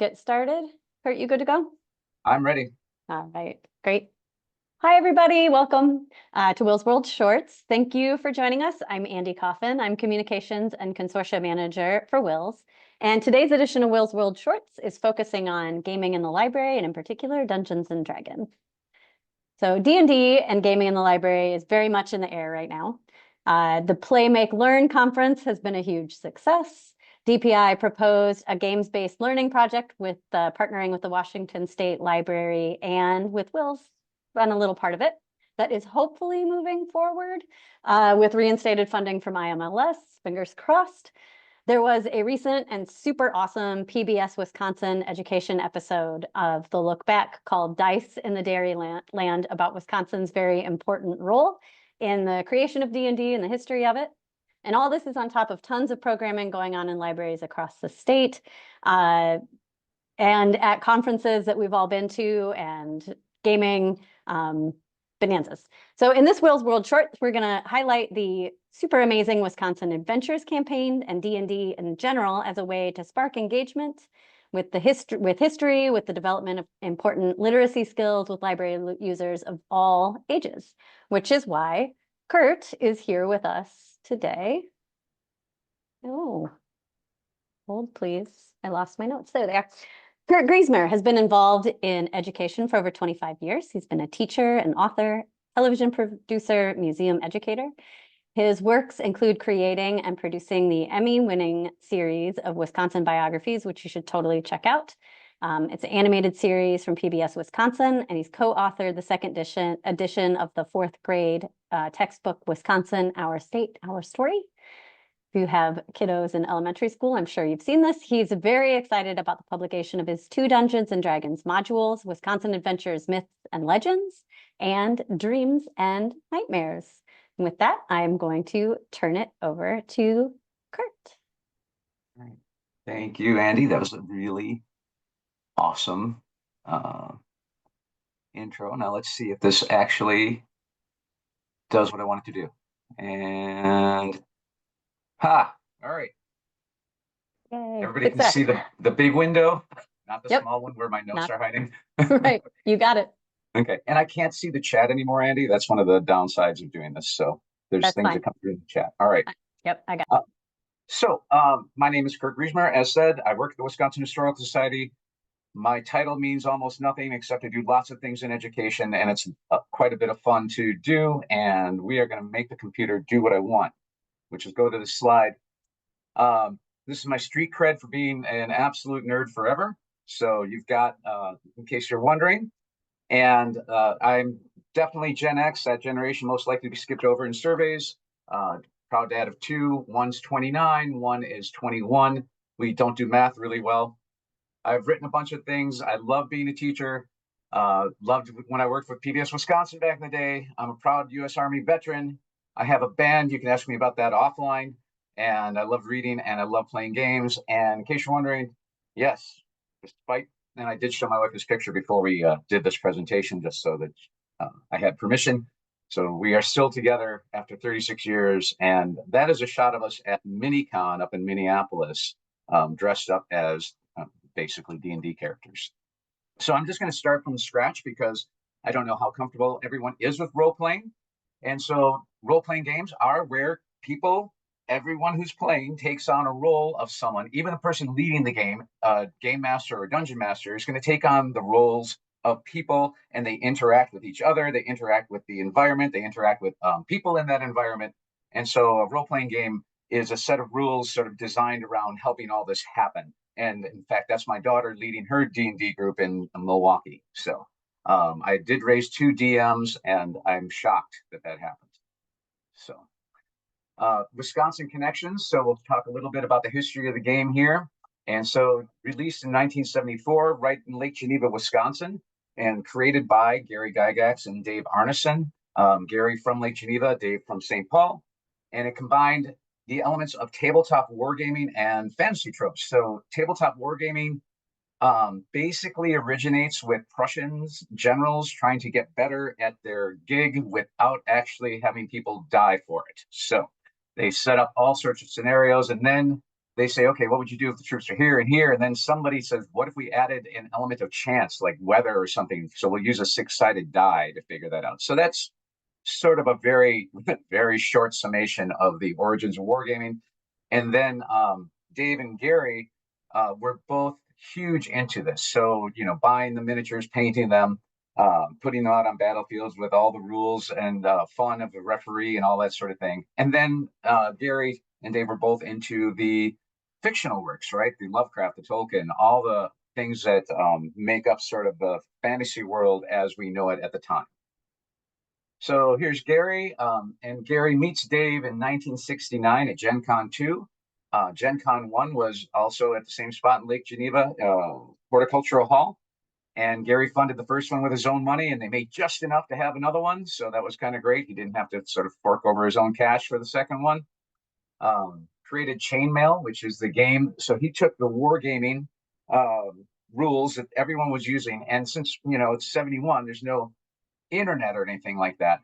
get started. Kurt, you good to go? I'm ready. All right, great. Hi, everybody. Welcome to WiLSWorld Shorts. Thank you for joining us. I'm Andy Coffin. I'm Communications and Consortia Manager for WiLS. And today's edition of WiLSWorld Shorts is focusing on gaming in the library, and in particular, Dungeons & Dragons. So D&D and gaming in the library is very much in the air right now. The Play, Make, Learn conference has been a huge success. DPI proposed a games-based learning project with partnering with the Washington State Library and with WiLS on a little part of it that is hopefully moving forward with reinstated funding from IMLS, fingers crossed. There was a recent and super awesome PBS Wisconsin education episode of The Look Back called Dice in the Dairy Land about Wisconsin's very important role in the creation of D&D and the history of it. And all this is on top of tons of programming going on in libraries across the state and at conferences that we've all been to and gaming bonanzas. So in this WiLSWorld Short, we're going to highlight the super amazing Wisconsin Adventures campaign and D&D in general as a way to spark engagement with history, with the development of important literacy skills with library users of all ages, which is why Kurt is here with us today. Oh, hold please. I lost my notes. There they are. Kurt Griesemer has been involved in education for over 25 years. He's been a teacher, an author, television producer, museum educator. His works include creating and producing the Emmy-winning series of Wisconsin biographies, which you should totally check out. It's an animated series from PBS Wisconsin, and he's co-authored the second edition of the fourth grade textbook, Wisconsin, Our State, Our Story. If you have kiddos in elementary school, I'm sure you've seen this. He's very excited about the publication of his 2 Dungeons & Dragons modules, Wisconsin Adventures, Myths and Legends, and Dreams and Nightmares. And with that, I'm going to turn it over to Kurt. All right. Thank you, Andy. That was a really awesome intro. Now let's see if this actually does what I want it to do. And all right. Yay. Everybody can see the big window, not the Yep. small one where my notes are hiding. Right, you got it. Okay, and I can't see the chat anymore, Andy. That's one of the downsides of doing this. So there's things that come through in the chat. All right. Yep, I got it. So my name is Kurt Griesemer. As said, I work at the Wisconsin Historical Society. My title means almost nothing except I do lots of things in education, and it's quite a bit of fun to do. And we are going to make the computer do what I want, which is go to the slide. This is my street cred for being an absolute nerd forever. So you've got, in case you're wondering, and I'm definitely Gen X, that generation most likely to be skipped over in surveys. Proud dad of 2, one's 29, one is 21. We don't do math really well. I've written a bunch of things. I love being a teacher. Loved when I worked with PBS Wisconsin back in the day. I'm a proud U.S. Army veteran. I have a band. You can ask me about that offline. And I love reading and I love playing games. And in case you're wondering, yes, despite, and I did show my wife this picture before we did this presentation, just so that I had permission. So we are still together after 36 years. And that is a shot of us at MiniCon up in Minneapolis, dressed up as basically D&D characters. So I'm just going to start from scratch because I don't know how comfortable everyone is with role-playing. And so role-playing games are where everyone who's playing takes on a role of someone. Even the person leading the game, game master or dungeon master, is going to take on the roles of people, and they interact with each other. They interact with the environment. They interact with people in that environment. And so a role-playing game is a set of rules sort of designed around helping all this happen. And in fact, that's my daughter leading her D&D group in Milwaukee. So I did raise 2 DMs, and I'm shocked that happened. So Wisconsin connections. So we'll talk a little bit about the history of the game here. And so released in 1974, right in Lake Geneva, Wisconsin, and created by Gary Gygax and Dave Arneson. Gary from Lake Geneva, Dave from St. Paul. And it combined the elements of tabletop wargaming and fantasy tropes. So tabletop wargaming basically originates with Prussians, generals trying to get better at their gig without actually having people die for it. So they set up all sorts of scenarios, and then they say, okay, what would you do if the troops are here and here? And then somebody says, what if we added an element of chance, like weather or something? So we'll use a six-sided die to figure that out. So that's sort of a very, very short summation of the origins of wargaming. And then Dave and Gary were both huge into this. So, buying the miniatures, painting them, putting them out on battlefields with all the rules and fun of the referee and all that sort of thing. And then Gary and Dave were both into the fictional works, right? The Lovecraft, the Tolkien, all the things that make up sort of the fantasy world as we know it at the time. So here's Gary, and Gary meets Dave in 1969 at Gen Con 2. Gen Con 1 was also at the same spot in Lake Geneva, Horticultural Hall. And Gary funded the first one with his own money, and they made just enough to have another one. So that was kind of great. He didn't have to sort of fork over his own cash for the second one. Created Chainmail, which is the game. So he took the wargaming rules that everyone was using. And since, it's 71, there's no internet or anything like that.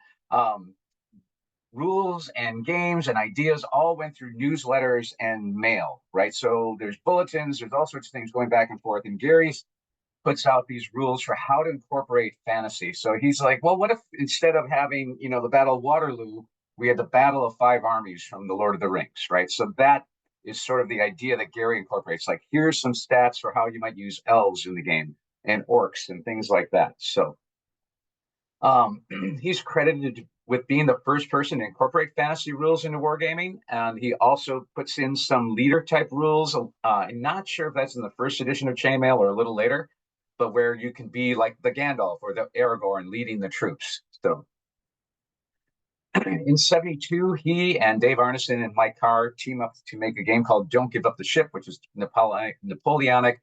Rules and games and ideas all went through newsletters and mail, right? So there's bulletins, there's all sorts of things going back and forth. And Gary puts out these rules for how to incorporate fantasy. So he's like, well, what if instead of having, the Battle of Waterloo, we had the Battle of Five Armies from the Lord of the Rings, right? So that is sort of the idea that Gary incorporates. Like, here's some stats for how you might use elves in the game and orcs and things like that. So he's credited with being the first person to incorporate fantasy rules into wargaming, and he also puts in some leader type rules. I'm not sure if that's in the first edition of Chainmail or a little later, but where you can be like the Gandalf or the Aragorn leading the troops. So in 72, he and Dave Arneson and Mike Carr team up to make a game called Don't Give Up the Ship, which is Napoleonic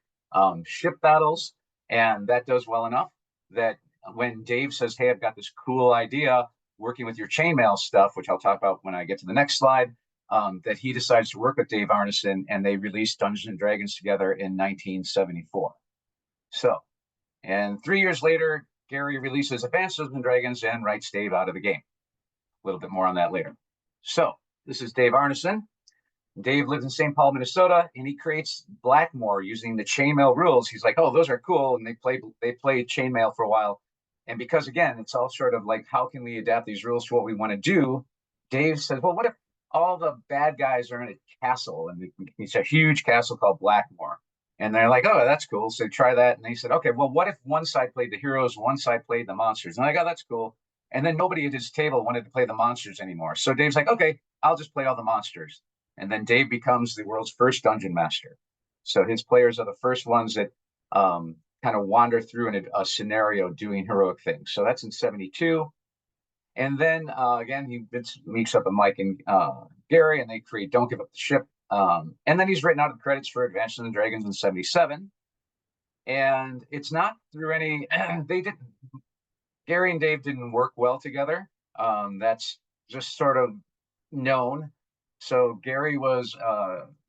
ship battles. And that does well enough that when Dave says, hey, I've got this cool idea working with your chainmail stuff, which I'll talk about when I get to the next slide, that he decides to work with Dave Arneson, and they released Dungeons and Dragons together in 1974. So, and 3 years later, Gary releases Advanced Dungeons and Dragons and writes Dave out of the game. A little bit more on that later. So this is Dave Arneson. Dave lives in St. Paul, Minnesota, and he creates Blackmore using the chainmail rules. He's like, oh, those are cool. And they played chainmail for a while. And because, again, it's all sort of like, how can we adapt these rules to what we want to do? Dave says, well, what if all the bad guys are in a castle? And it's a huge castle called Blackmore. And they're like, oh, that's cool. So try that. And they said, okay, well, what if one side played the heroes, one side played the monsters? And I go, that's cool. And then nobody at his table wanted to play the monsters anymore. So Dave's like, okay, I'll just play all the monsters. And then Dave becomes the world's first dungeon master. So his players are the first ones that kind of wander through in a scenario doing heroic things. So that's in 72. And then again, he meets up with Mike and Gary, and they create Don't Give Up the Ship. And then he's written out the credits for Advanced Dungeons and Dragons in 77. And it's not through any, Gary and Dave didn't work well together. That's just sort of known. So Gary was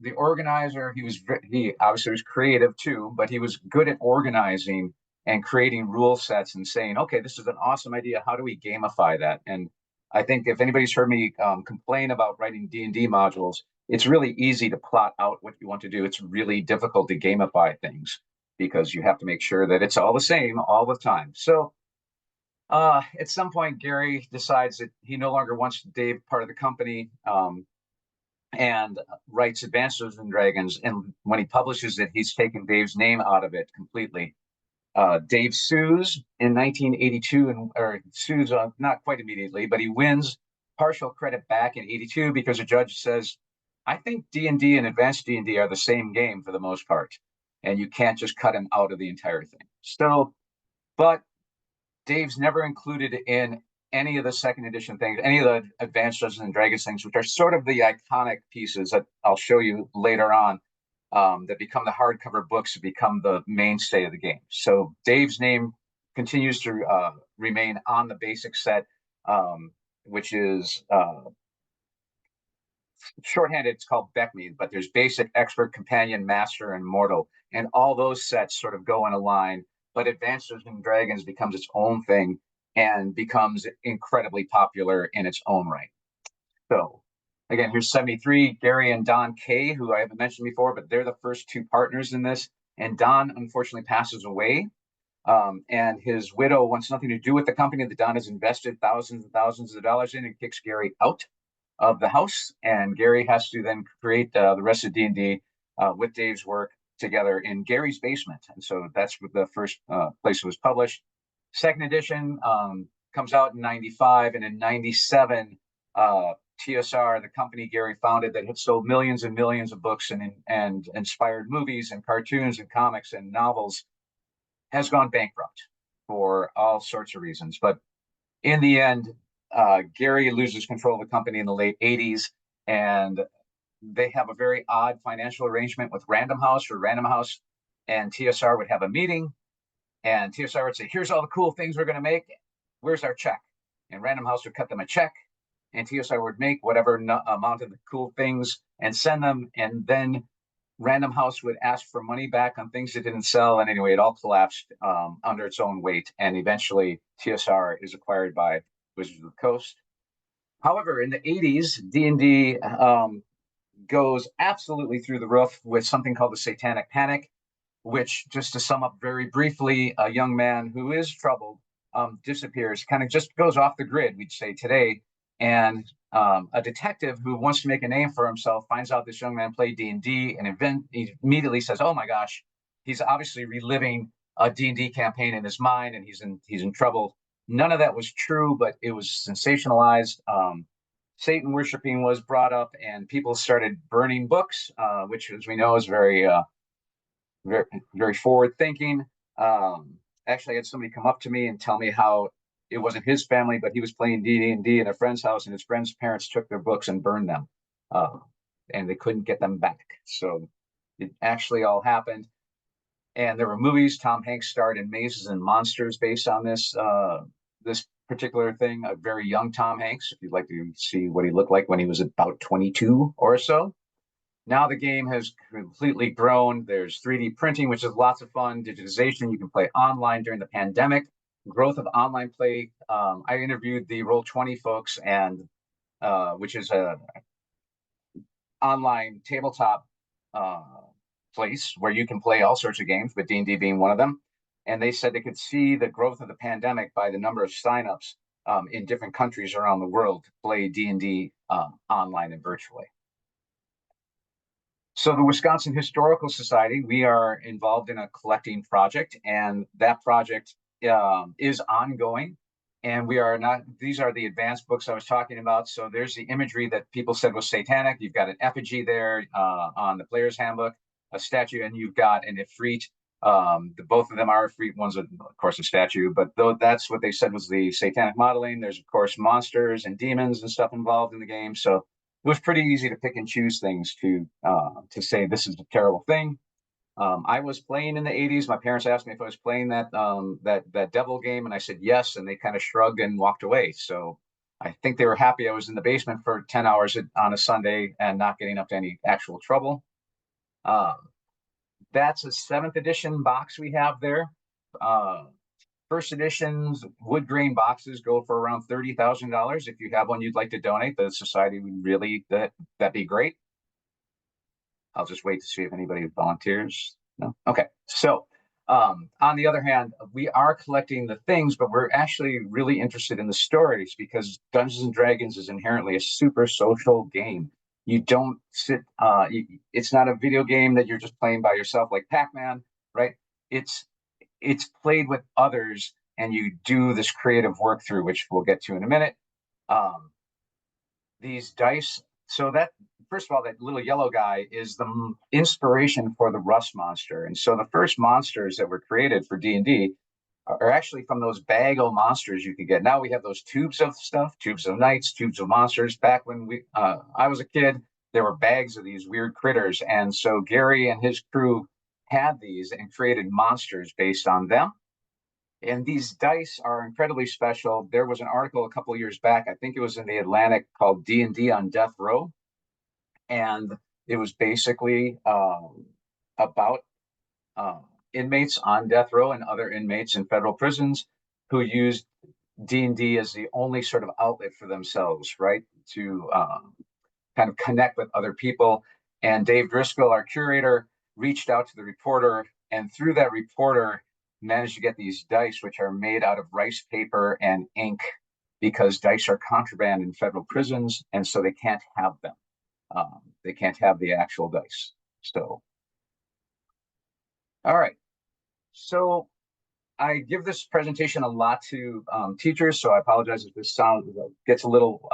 the organizer. He obviously was creative too, but he was good at organizing and creating rule sets and saying, okay, this is an awesome idea. How do we gamify that? And I think if anybody's heard me complain about writing D&D modules, it's really easy to plot out what you want to do. It's really difficult to gamify things because you have to make sure that it's all the same all the time. So at some point, Gary decides that he no longer wants Dave part of the company, and writes Advanced Dungeons and Dragons. And when he publishes it, he's taken Dave's name out of it completely. Dave sues in 1982, or sues not quite immediately, but he wins partial credit back in 82 because a judge says, I think D&D and Advanced D&D are the same game for the most part, and you can't just cut him out of the entire thing. So, but Dave's never included in any of the second edition things, any of the Advanced Dungeons and Dragons things, which are sort of the iconic pieces that I'll show you later on, that become the hardcover books, that become the mainstay of the game. So Dave's name continues to remain on the basic set, which is shorthanded, it's called BECMI, but there's Basic, Expert, Companion, Master, and Mortal. And all those sets sort of go in a line, but Advanced Dungeons and Dragons becomes its own thing and becomes incredibly popular in its own right. So Again, here's 73, Gary and Don Kay, who I haven't mentioned before, but they're the first two partners in this. And Don unfortunately passes away. And his widow wants nothing to do with the company that Don has invested thousands and thousands of dollars in, and kicks Gary out of the house. And Gary has to then create the rest of D&D with Dave's work together in Gary's basement. And so that's the first place it was published. Second edition comes out in 95, and in 97, TSR, the company Gary founded that had sold millions and millions of books and inspired movies and cartoons and comics and novels, has gone bankrupt for all sorts of reasons. But in the end, Gary loses control of the company in the late 80s, and they have a very odd financial arrangement with Random House, or Random House and TSR would have a meeting, and TSR would say, here's all the cool things we're going to make. Where's our check? And Random House would cut them a check, and TSR would make whatever amount of the cool things and send them. And then Random House would ask for money back on things that didn't sell. And anyway, it all collapsed under its own weight. And eventually TSR is acquired by Wizards of the Coast. However, in the 80s, D&D goes absolutely through the roof with something called the Satanic Panic, which, just to sum up very briefly, a young man who is troubled disappears, kind of just goes off the grid, we'd say today. And a detective who wants to make a name for himself finds out this young man played D&D, and he immediately says, oh my gosh, he's obviously reliving a D&D campaign in his mind, and he's in trouble. None of that was true, but it was sensationalized. Satan worshiping was brought up, and people started burning books, which, as we know, is very, very forward thinking. Actually, I had somebody come up to me and tell me how it wasn't his family, but he was playing D&D in a friend's house, and his friend's parents took their books and burned them, and they couldn't get them back. So it actually all happened. And there were movies. Tom Hanks starred in Mazes and Monsters based on this particular thing. A very young Tom Hanks, if you'd like to see what he looked like when he was about 22 or so. Now the game has completely grown. There's 3D printing, which is lots of fun. Digitization. You can play online during the pandemic. Growth of online play. I interviewed the Roll20 folks, and which is a online tabletop place where you can play all sorts of games, but D&D being one of them. And they said they could see the growth of the pandemic by the number of signups in different countries around the world to play D&D online and virtually. So the Wisconsin Historical Society, we are involved in a collecting project, and that project is ongoing. And we are not, these are the advanced books I was talking about. So there's the imagery that people said was satanic. You've got an effigy there on the player's handbook, a statue, and you've got an ifrit. Both of them are ifrit. One's, of course, a statue, but that's what they said was the satanic modeling. There's, of course, monsters and demons and stuff involved in the game. So it was pretty easy to pick and choose things to say this is a terrible thing. I was playing in the 80s. My parents asked me if I was playing that devil game, and I said yes, and they kind of shrugged and walked away. So I think they were happy I was in the basement for 10 hours on a Sunday and not getting up to any actual trouble. That's a 7th edition box we have there. First editions wood grain boxes go for around $30,000. If you have one you'd like to donate, the society would really, that'd be great. I'll just wait to see if anybody volunteers. No? Okay. So on the other hand, we are collecting the things, but we're actually really interested in the stories, because Dungeons and Dragons is inherently a super social game. You don't sit, it's not a video game that you're just playing by yourself like Pac-Man, right? It's played with others, and you do this creative work through, which we'll get to in a minute. These dice, so that, first of all, that little yellow guy is the inspiration for the rust monster. And so the first monsters that were created for D&D are actually from those bag of monsters you could get. Now we have those tubes of stuff, tubes of knights, tubes of monsters. Back when I was a kid, there were bags of these weird critters. And so Gary and his crew had these and created monsters based on them. And these dice are incredibly special. There was an article a couple of years back, I think it was in the Atlantic, called D&D on Death Row. And it was basically about inmates on death row and other inmates in federal prisons who used D&D as the only sort of outlet for themselves, right? To kind of connect with other people. And Dave Driscoll, our curator, reached out to the reporter, and through that reporter managed to get these dice, which are made out of rice paper and ink, because dice are contraband in federal prisons, and so they can't have them. They can't have the actual dice. So, all right. So I give this presentation a lot to teachers, so I apologize if this sound gets a little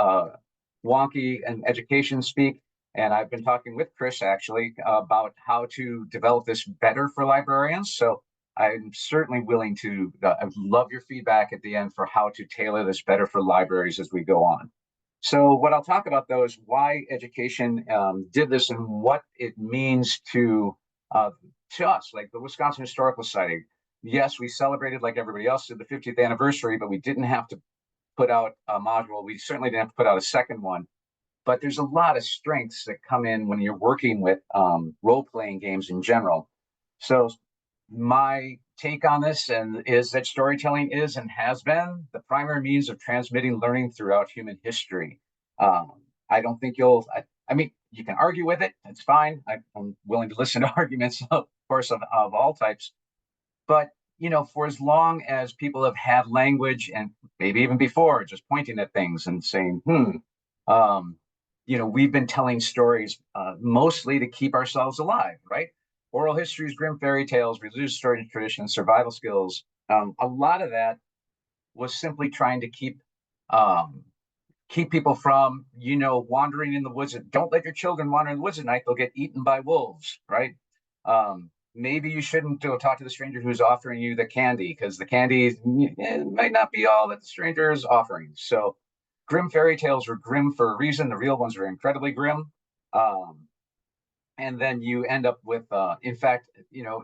wonky in education speak. And I've been talking with Chris actually about how to develop this better for librarians. So I'm certainly willing to, I'd love your feedback at the end for how to tailor this better for libraries as we go on. So what I'll talk about though is why education did this and what it means to us, like the Wisconsin Historical Society. Yes, we celebrated like everybody else did the 50th anniversary, but we didn't have to put out a module. We certainly didn't have to put out a second one. But there's a lot of strengths that come in when you're working with role-playing games in general. So my take on this is that storytelling is and has been the primary means of transmitting learning throughout human history. I don't think I mean, you can argue with it. It's fine. I'm willing to listen to arguments, of course, of all types. But, for as long as people have had language, and maybe even before, just pointing at things and saying, we've been telling stories mostly to keep ourselves alive, right? Oral histories, grim fairy tales, religious stories and traditions, survival skills. A lot of that was simply trying to keep people from, wandering in the woods. Don't let your children wander in the woods at night. They'll get eaten by wolves, right? Maybe you shouldn't go talk to the stranger who's offering you the candy, because the candy might not be all that the stranger is offering. So grim fairy tales were grim for a reason. The real ones were incredibly grim. And then you end up with, in fact,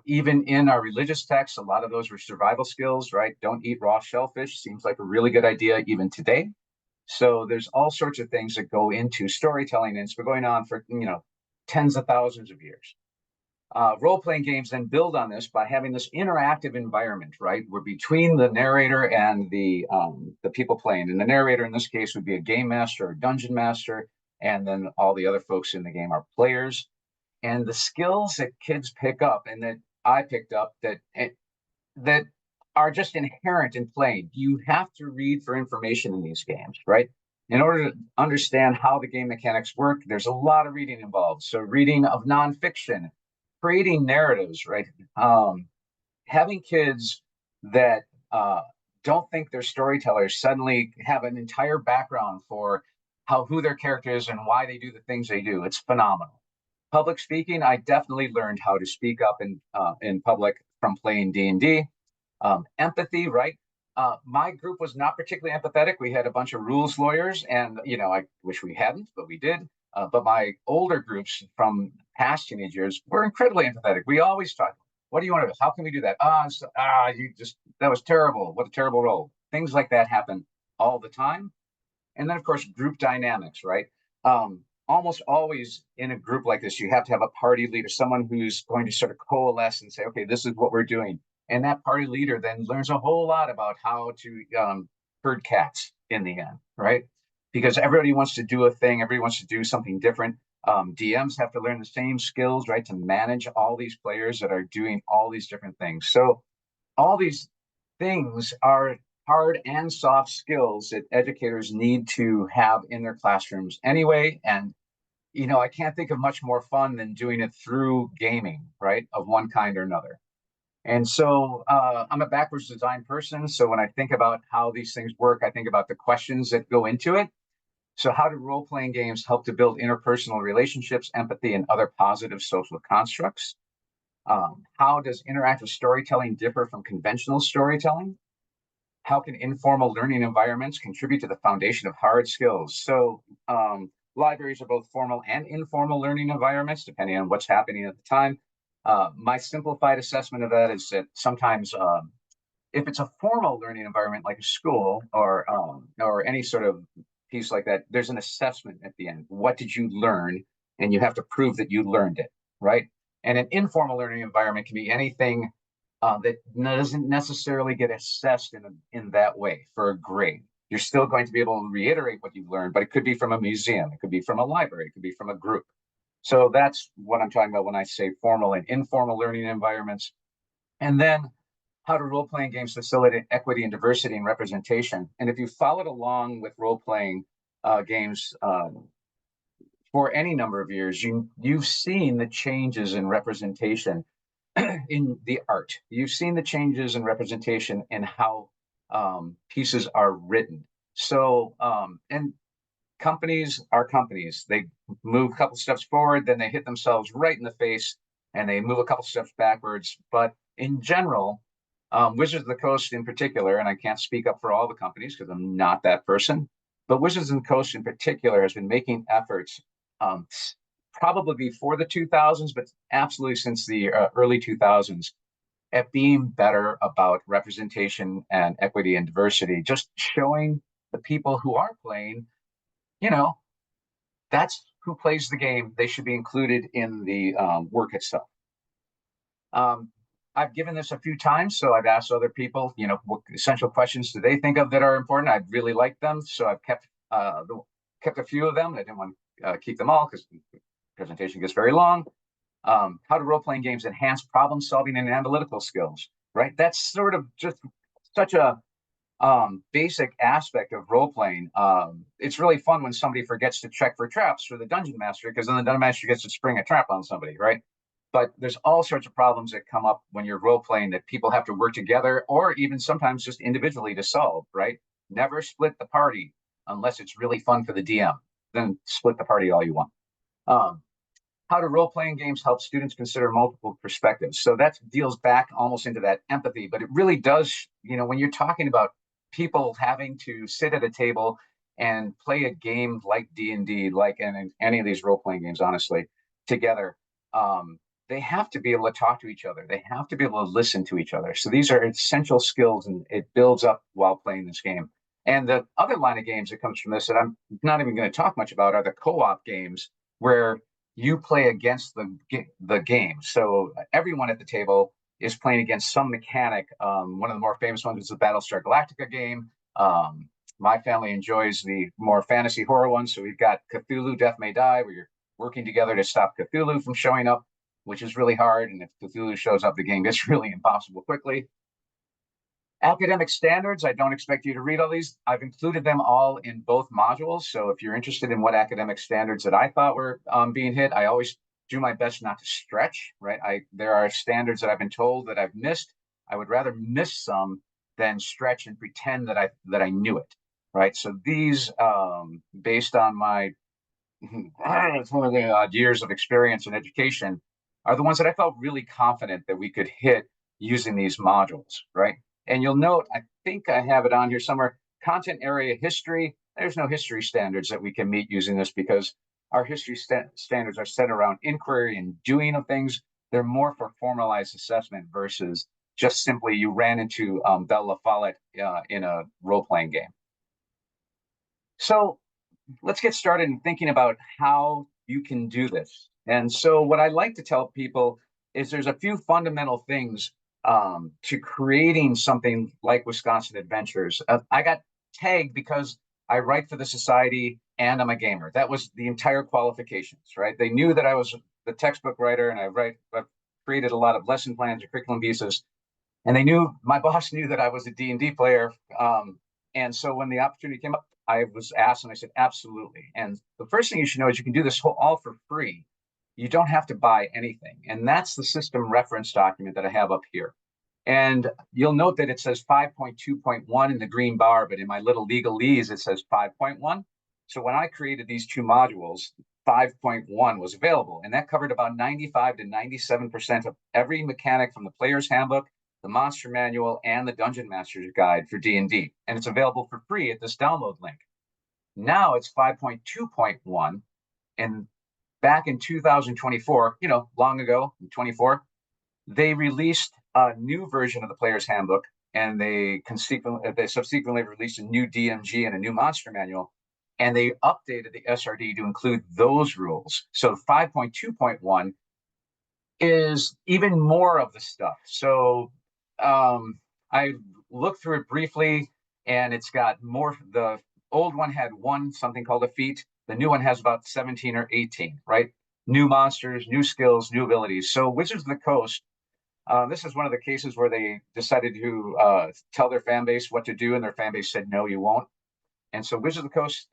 even in our religious texts, a lot of those were survival skills, right? Don't eat raw shellfish seems like a really good idea even today. So there's all sorts of things that go into storytelling, and it's been going on for, tens of thousands of years. Role-playing games then build on this by having this interactive environment, right? Where between the narrator and the people playing, and the narrator in this case would be a game master or dungeon master, and then all the other folks in the game are players. And the skills that kids pick up, and that I picked up, that are just inherent in playing. You have to read for information in these games, right? In order to understand how the game mechanics work, there's a lot of reading involved. So reading of nonfiction, creating narratives, right? Having kids that don't think they're storytellers suddenly have an entire background for who their character is and why they do the things they do. It's phenomenal. Public speaking, I definitely learned how to speak up in public from playing D&D. Empathy, right? My group was not particularly empathetic. We had a bunch of rules lawyers, and I wish we hadn't, but we did. But my older groups from past teenage years were incredibly empathetic. We always talked, what do you want to do? How can we do that? That was terrible. What a terrible role. Things like that happen all the time. And then, of course, group dynamics, right? Almost always in a group like this, you have to have a party leader, someone who's going to sort of coalesce and say, okay, this is what we're doing. And that party leader then learns a whole lot about how to herd cats in the end, right? Because everybody wants to do a thing, everybody wants to do something different. DMs have to learn the same skills, right, to manage all these players that are doing all these different things. So all these things are hard and soft skills that educators need to have in their classrooms anyway. And, I can't think of much more fun than doing it through gaming, right, of one kind or another. And so I'm a backwards design person. So when I think about how these things work, I think about the questions that go into it. So how do role-playing games help to build interpersonal relationships, empathy, and other positive social constructs? How does interactive storytelling differ from conventional storytelling? How can informal learning environments contribute to the foundation of hard skills? So libraries are both formal and informal learning environments, depending on what's happening at the time. My simplified assessment of that is that sometimes if it's a formal learning environment like a school or any sort of piece like that, there's an assessment at the end. What did you learn? And you have to prove that you learned it, right? And an informal learning environment can be anything that doesn't necessarily get assessed in that way for a grade. You're still going to be able to reiterate what you've learned, but it could be from a museum, it could be from a library, it could be from a group. So that's what I'm talking about when I say formal and informal learning environments. And then how do role-playing games facilitate equity and diversity and representation? And if you followed along with role-playing games for any number of years, you've seen the changes in representation in the art. You've seen the changes in representation in how pieces are written. So, and companies are companies. They move a couple steps forward, then they hit themselves right in the face, and they move a couple steps backwards. But in general, Wizards of the Coast in particular, and I can't speak up for all the companies because I'm not that person, but Wizards of the Coast in particular has been making efforts probably before the 2000s, but absolutely since the early 2000s at being better about representation and equity and diversity, just showing the people who are playing, you know, that's who plays the game. They should be included in the work itself. I've given this a few times, so I've asked other people, what essential questions do they think of that are important? I'd really like them, so I've kept a few of them. I didn't want to keep them all because the presentation gets very long. How do role-playing games enhance problem solving and analytical skills? Right, that's sort of just such a basic aspect of role-playing. It's really fun when somebody forgets to check for traps for the dungeon master, because then the dungeon master gets to spring a trap on somebody, right? But there's all sorts of problems that come up when you're role-playing that people have to work together, or even sometimes just individually to solve, right? Never split the party unless it's really fun for the DM. Then split the party all you want. How do role-playing games help students consider multiple perspectives? So that deals back almost into that empathy, but it really does, when you're talking about people having to sit at a table and play a game like D&D, like any of these role-playing games, honestly, together, they have to be able to talk to each other. They have to be able to listen to each other. So these are essential skills, and it builds up while playing this game. And the other line of games that comes from this that I'm not even going to talk much about are the co-op games, where you play against the game. So everyone at the table is playing against some mechanic. One of the more famous ones is the Battlestar Galactica game. My family enjoys the more fantasy horror ones. So we've got Cthulhu Death May Die, where you're working together to stop Cthulhu from showing up, which is really hard. And if Cthulhu shows up, the game gets really impossible quickly. Academic standards, I don't expect you to read all these. I've included them all in both modules. So if you're interested in what academic standards that I thought were being hit, I always do my best not to stretch, right? There are standards that I've been told that I've missed. I would rather miss some than stretch and pretend that I knew it, right? So these, based on my it's one of the years of experience in education, are the ones that I felt really confident that we could hit using these modules, right? And you'll note, I think I have it on here somewhere, content area history. There's no history standards that we can meet using this because our history standards are set around inquiry and doing of things. They're more for formalized assessment versus just simply you ran into Belle Follett in a role-playing game. So let's get started in thinking about how you can do this. And so what I like to tell people is there's a few fundamental things to creating something like Wisconsin Adventures. I got tagged because I write for the society and I'm a gamer. That was the entire qualifications, right? They knew that I was the textbook writer and I've created a lot of lesson plans or curriculum pieces. And they knew, my boss knew that I was a D&D player. And so when the opportunity came up, I was asked and I said, absolutely. And the first thing you should know is you can do this all for free. You don't have to buy anything. And that's the system reference document that I have up here. And you'll note that it says 5.2.1 in the green bar, but in my little legalese, it says 5.1. So when I created these two modules, 5.1 was available. And that covered about 95 to 97% of every mechanic from the player's handbook, the monster manual, and the dungeon master's guide for D&D. And it's available for free at this download link. Now it's 5.2.1. And back in 2024, long ago, in 24, they released a new version of the player's handbook, and they subsequently released a new DMG and a new monster manual, and they updated the SRD to include those rules. So 5.2.1 is even more of the stuff. So I looked through it briefly. and it's got more. The old one had one, something called a feat. The new one has about 17 or 18, right? New monsters, new skills, new abilities. So Wizards of the Coast, this is one of the cases where they decided to tell their fan base what to do, and their fan base said, no, you won't. And so Wizards of the Coast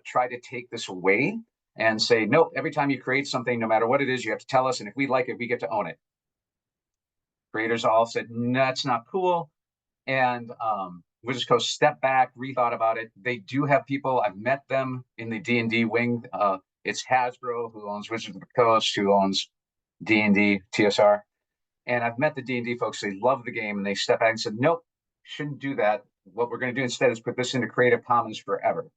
tried to take this away and say, nope, every time you create something, no matter what it is, you have to tell us. And if we like it, we get to own it. Creators all said, no, that's not cool. And Wizards of the Coast stepped back, rethought about it. They do have people, I've met them in the D&D wing. It's Hasbro, who owns Wizards of the Coast, who owns D&D, TSR. And I've met the D&D folks. They love the game, and they step back and said, nope, shouldn't do that. What we're going to do instead is put this into Creative Commons forever.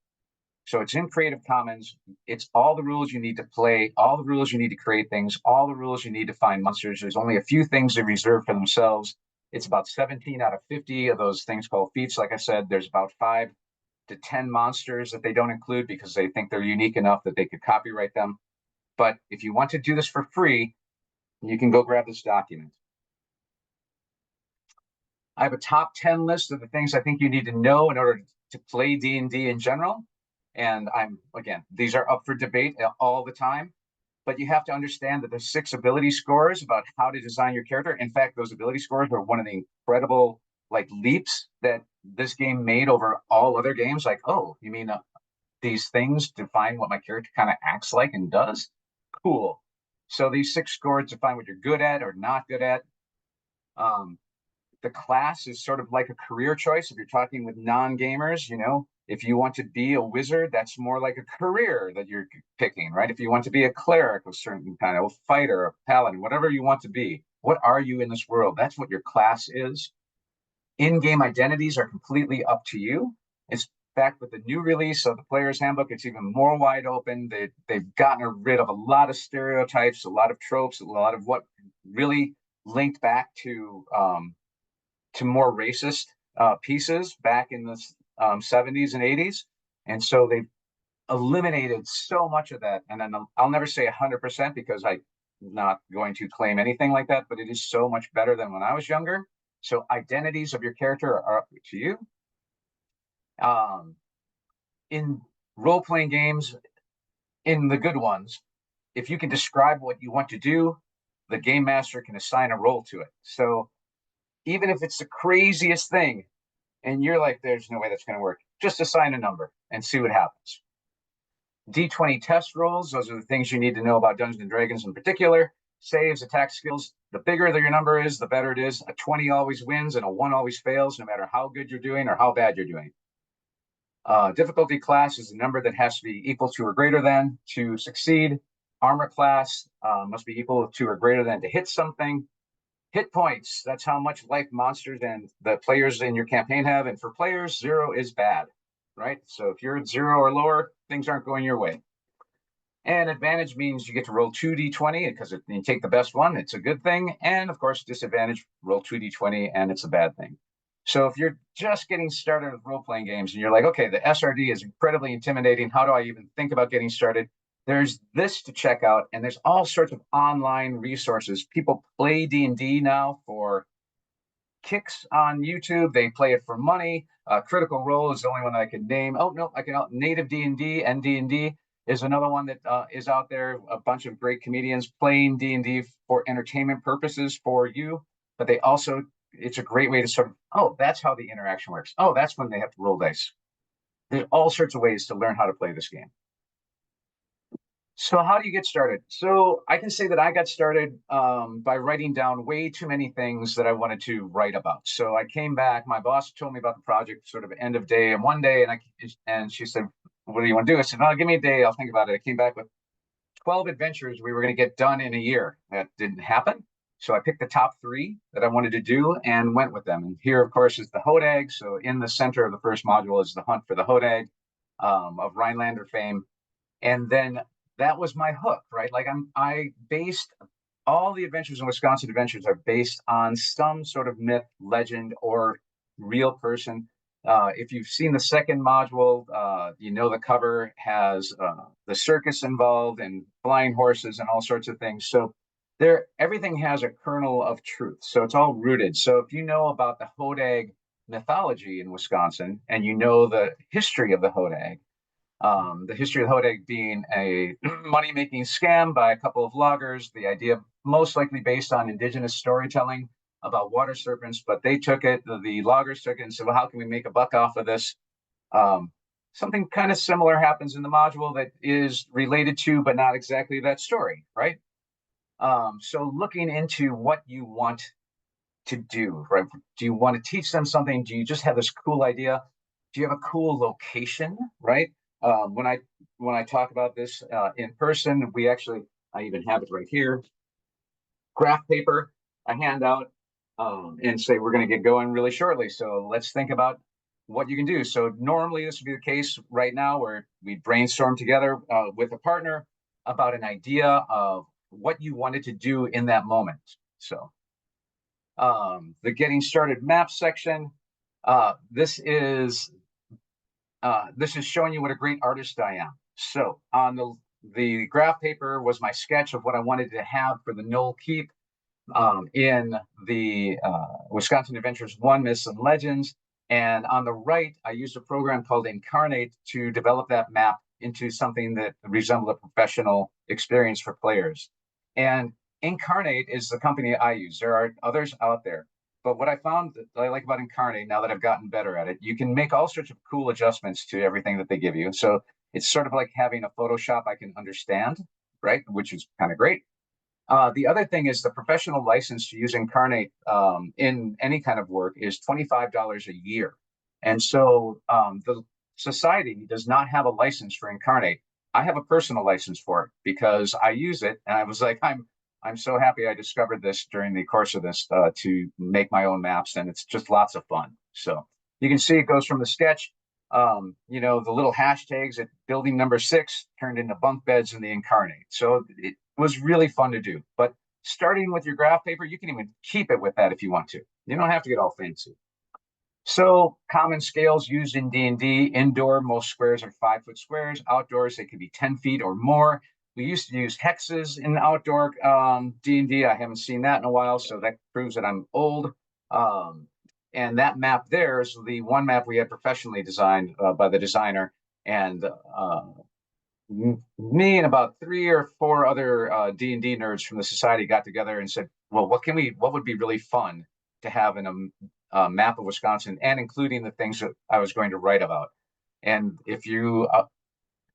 So it's in Creative Commons. It's all the rules you need to play, all the rules you need to create things, all the rules you need to find monsters. There's only a few things they reserve for themselves. It's about 17 out of 50 of those things called feats. Like I said, there's about 5 to 10 monsters that they don't include because they think they're unique enough that they could copyright them. But if you want to do this for free, you can go grab this document. I have a top 10 list of the things I think you need to know in order to play D&D in general. And again, these are up for debate all the time, but you have to understand that there's 6 ability scores about how to design your character. In fact, those ability scores are one of the incredible leaps that this game made over all other games. Like, oh, you mean these things define what my character kind of acts like and does? Cool. So these 6 scores define what you're good at or not good at. The class is sort of like a career choice. If you're talking with non-gamers, if you want to be a wizard, that's more like a career that you're picking, right? If you want to be a cleric, a certain kind of fighter, a paladin, whatever you want to be, what are you in this world? That's what your class is. In-game identities are completely up to you. In fact, with the new release of the Player's Handbook, it's even more wide open. They've gotten rid of a lot of stereotypes, a lot of tropes, a lot of what really linked back to more racist pieces back in the 70s and 80s. And so they've eliminated so much of that. And then I'll never say 100% because I'm not going to claim anything like that, but it is so much better than when I was younger. So identities of your character are up to you. In role-playing games, in the good ones, if you can describe what you want to do, the game master can assign a role to it. So even if it's the craziest thing and you're like, there's no way that's going to work, just assign a number and see what happens. D20 test rolls, those are the things you need to know about Dungeons and Dragons in particular. Saves, attack skills, the bigger your number is, the better it is. A 20 always wins and a 1 always fails, no matter how good you're doing or how bad you're doing. Difficulty class is the number that has to be equal to or greater than to succeed. Armor class must be equal to or greater than to hit something. Hit points, that's how much life monsters and the players in your campaign have. And for players, 0 is bad, right? So if you're at 0 or lower, things aren't going your way. And advantage means you get to roll 2d20 because you take the best one, it's a good thing. And of course, disadvantage, roll 2d20 and it's a bad thing. So if you're just getting started with role-playing games and you're like, okay, the SRD is incredibly intimidating, how do I even think about getting started? There's this to check out, and there's all sorts of online resources. People play D&D now for kicks on YouTube. They play it for money. Critical Role is the only one I can name. Oh, no, I can Native D&D and D&D is another one that is out there. A bunch of great comedians playing D&D for entertainment purposes for you, but they also, it's a great way to sort of, oh, that's how the interaction works. Oh, that's when they have to roll dice. There's all sorts of ways to learn how to play this game. So how do you get started? So I can say that I got started by writing down way too many things that I wanted to write about. So I came back, my boss told me about the project sort of end of day and one day, and she said, what do you want to do? I said, no, give me a day, I'll think about it. I came back with 12 adventures we were going to get done in a year. That didn't happen. So I picked the top 3 that I wanted to do and went with them. And here, of course, is the Hodag. So in the center of the first module is the hunt for the Hodag of Rhinelander fame. And then that was my hook, right? Like I based all the adventures in Wisconsin Adventures are based on some sort of myth, legend, or real person. If you've seen the second module, the cover has the circus involved and flying horses and all sorts of things. So everything has a kernel of truth. So it's all rooted. So if you know about the Hodag mythology in Wisconsin and you know the history of the hodag, the history of the hodag being a money-making scam by a couple of loggers, the idea most likely based on indigenous storytelling about water serpents, but they took it, the loggers took it and said, well, how can we make a buck off of this? Um, Something kind of similar happens in the module that is related to, but not exactly that story, right? So looking into what you want to do, right? Do you want to teach them something? Do you just have this cool idea? Do you have a cool location, right? When I talk about this in person, I even have it right here. Graph paper, a handout, and say we're going to get going really shortly. So let's think about what you can do. So normally this would be the case right now where we brainstorm together with a partner about an idea of what you wanted to do in that moment. So the getting started map section. This is showing you what a great artist I am. So on the graph paper was my sketch of what I wanted to have for the Knoll Keep in the Wisconsin Adventures 1 Myths and Legends. And on the right, I used a program called Incarnate to develop that map into something that resembled a professional experience for players. And Incarnate is the company I use. There are others out there. But what I found that I like about Incarnate, now that I've gotten better at it, you can make all sorts of cool adjustments to everything that they give you. So it's sort of like having a Photoshop I can understand, right? Which is kind of great. The other thing is the professional license to use Incarnate in any kind of work is $25 a year. And so the society does not have a license for Incarnate. I have a personal license for it because I use it. And I was like, I'm so happy I discovered this during the course of this to make my own maps. And it's just lots of fun. So you can see it goes from the sketch, the little hashtags at building number 6 turned into bunk beds in the Incarnate. So it was really fun to do. But starting with your graph paper, you can even keep it with that if you want to. You don't have to get all fancy. So common scales used in D&D, indoor, most squares are 5-foot squares. Outdoors, they could be 10 feet or more. We used to use hexes in outdoor D&D. I haven't seen that in a while, so that proves that I'm old. And that map there is the one map we had professionally designed by the designer. And me and about 3 or 4 other D&D nerds from the society got together and said, well, what would be really fun to have in a map of Wisconsin, and including the things that I was going to write about. And if you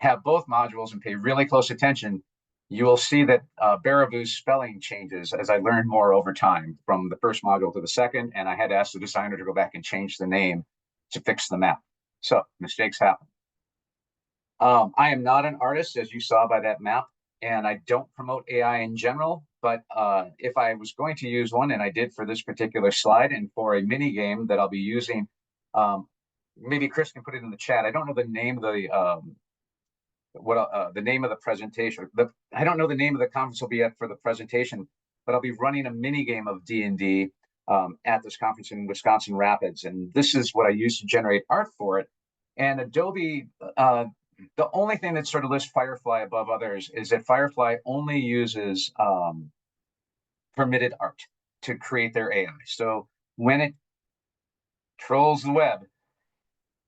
have both modules and pay really close attention, you will see that Baravu's spelling changes as I learned more over time from the first module to the second, and I had to ask the designer to go back and change the name to fix the map. So mistakes happen. I am not an artist, as you saw by that map, and I don't promote AI in general, but if I was going to use one, and I did for this particular slide and for a mini game that I'll be using, maybe Chris can put it in the chat. I don't know the name of the name of the presentation. I don't know the name of the conference will be at for the presentation, but I'll be running a mini game of D&D at this conference in Wisconsin Rapids, and this is what I use to generate art for it. And Adobe, the only thing that sort of lists Firefly above others is that Firefly only uses permitted art to create their AI. So when it trolls the web,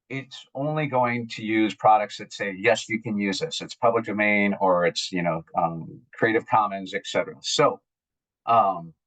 it's only going to use products that say, yes, you can use this. It's public domain or it's, Creative Commons, etc. So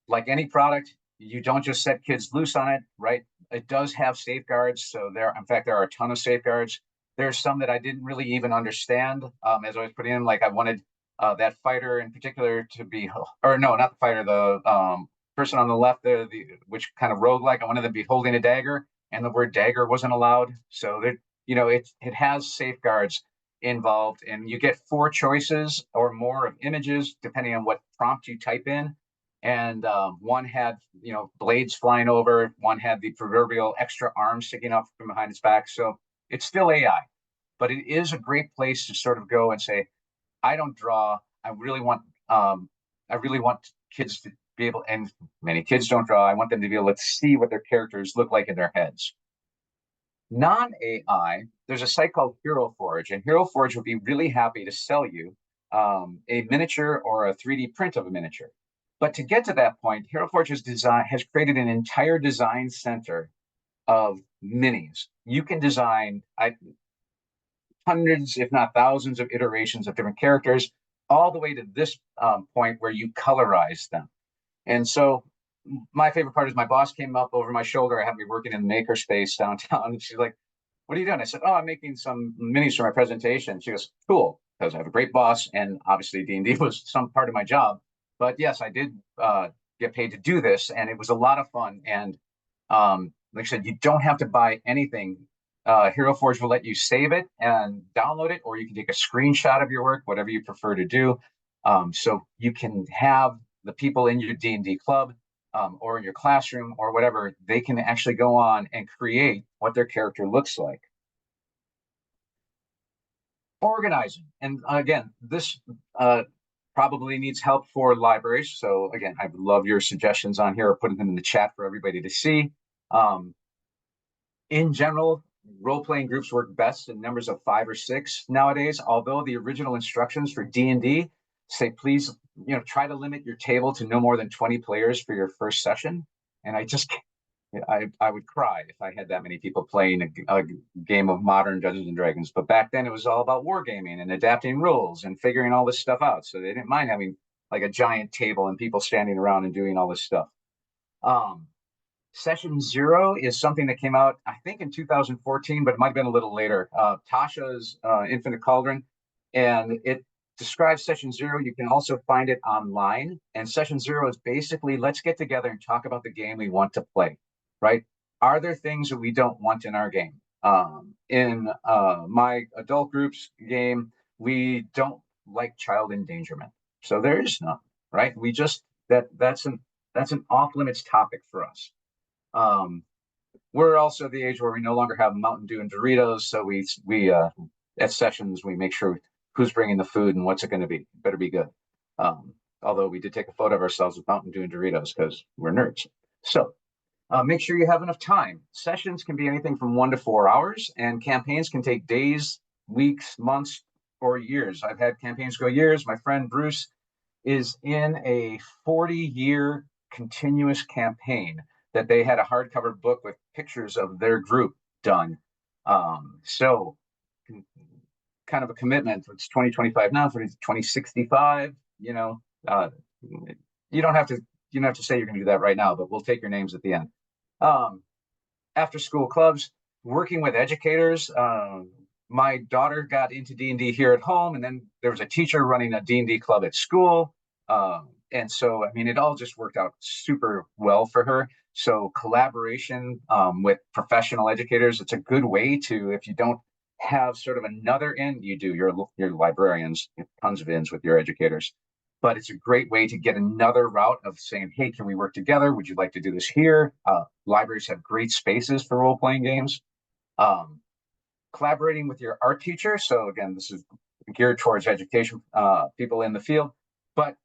like any product, you don't just set kids loose on it, right? It does have safeguards. So in fact, there are a ton of safeguards. There's some that I didn't really even understand as I was putting in. Like I wanted that fighter in particular to be, or no, not the fighter, the person on the left there, which kind of roguelike. I wanted them to be holding a dagger, and the word dagger wasn't allowed. So that it has safeguards involved, and you get 4 choices or more of images depending on what prompt you type in. And one had blades flying over, one had the proverbial extra arm sticking up from behind its back. So it's still AI, but it is a great place to sort of go and say, I don't draw. I really want kids to be able, and many kids don't draw. I want them to be able to see what their characters look like in their heads. Non-AI, there's a site called Hero Forge, and Hero Forge would be really happy to sell you a miniature or a 3D print of a miniature. But to get to that point, Hero Forge has created an entire design center of minis. You can design hundreds, if not thousands, of iterations of different characters, all the way to this point where you colorize them. And so my favorite part is my boss came up over my shoulder. I have me working in the makerspace downtown. And she's like, "What are you doing?" I said, "Oh, I'm making some minis for my presentation." She goes, "Cool," because I have a great boss. And obviously D&D was some part of my job. But yes, I did get paid to do this. And it was a lot of fun. And like I said, you don't have to buy anything. Hero Forge will let you save it and download it, or you can take a screenshot of your work, whatever you prefer to do. So you can have the people in your D&D club or in your classroom or whatever, they can actually go on and create what their character looks like. Organizing. And again, this probably needs help for libraries. So again, I would love your suggestions on here or putting them in the chat for everybody to see. In general, role-playing groups work best in numbers of 5 or 6 nowadays, although the original instructions for D&D say, please, try to limit your table to no more than 20 players for your first session. And I would cry if I had that many people playing a game of modern Dungeons and Dragons. But back then it was all about wargaming and adapting rules and figuring all this stuff out. So they didn't mind having like a giant table and people standing around and doing all this stuff. Session 0 is something that came out, I think, in 2014, but it might have been a little later. Tasha's Infinite Cauldron, and it describes Session 0. You can also find it online. And Session 0 is basically, let's get together and talk about the game we want to play, right? Are there things that we don't want in our game? In my adult group's game, we don't like child endangerment. So there is none, right? We just, that's an off-limits topic for us. We're also the age where we no longer have Mountain Dew and Doritos, so we at sessions we make sure who's bringing the food and what's it going to be. It better be good. Although we did take a photo of ourselves with Mountain Dew and Doritos because we're nerds. So make sure you have enough time. Sessions can be anything from 1 to 4 hours, and campaigns can take days, weeks, months, or years. I've had campaigns go years. My friend Bruce is in a 40-year continuous campaign that they had a hardcover book with pictures of their group done. So kind of a commitment. It's 2025 now, so it's 2065. You don't have to say you're going to do that right now, but we'll take your names at the end. After school clubs, working with educators. My daughter got into D&D here at home, and then there was a teacher running a D&D club at school. And so, I mean, it all just worked out super well for her. So collaboration with professional educators, it's a good way to, if you don't have sort of another end, you do your librarians, tons of ends with your educators. But it's a great way to get another route of saying, hey, can we work together? Would you like to do this here? Libraries have great spaces for role-playing games. Collaborating with your art teacher. So again, this is geared towards education people in the field. But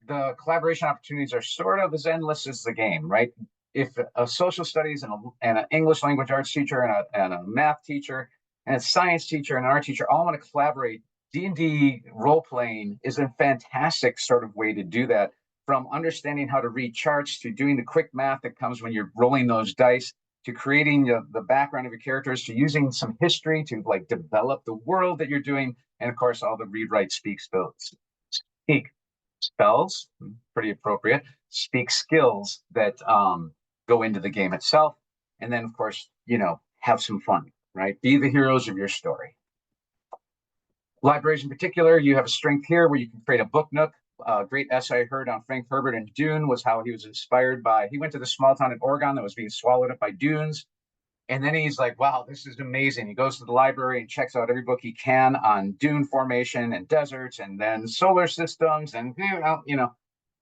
the collaboration opportunities are sort of as endless as the game, right? If a social studies and an English language arts teacher and a math teacher and a science teacher and an art teacher all want to collaborate, D&D role-playing is a fantastic sort of way to do that, from understanding how to read charts to doing the quick math that comes when you're rolling those dice, to creating the background of your characters, to using some history to like develop the world that you're doing, and of course all the read, write, speak spells, pretty appropriate, speak skills that go into the game itself. And then, of course, have some fun, right? Be the heroes of your story. Libraries in particular, you have a strength here where you can create a book nook. A great essay I heard on Frank Herbert and Dune was how he was inspired by, he went to the small town in Oregon that was being swallowed up by dunes. And then he's like, wow, this is amazing. He goes to the library and checks out every book he can on dune formation and deserts and then solar systems and,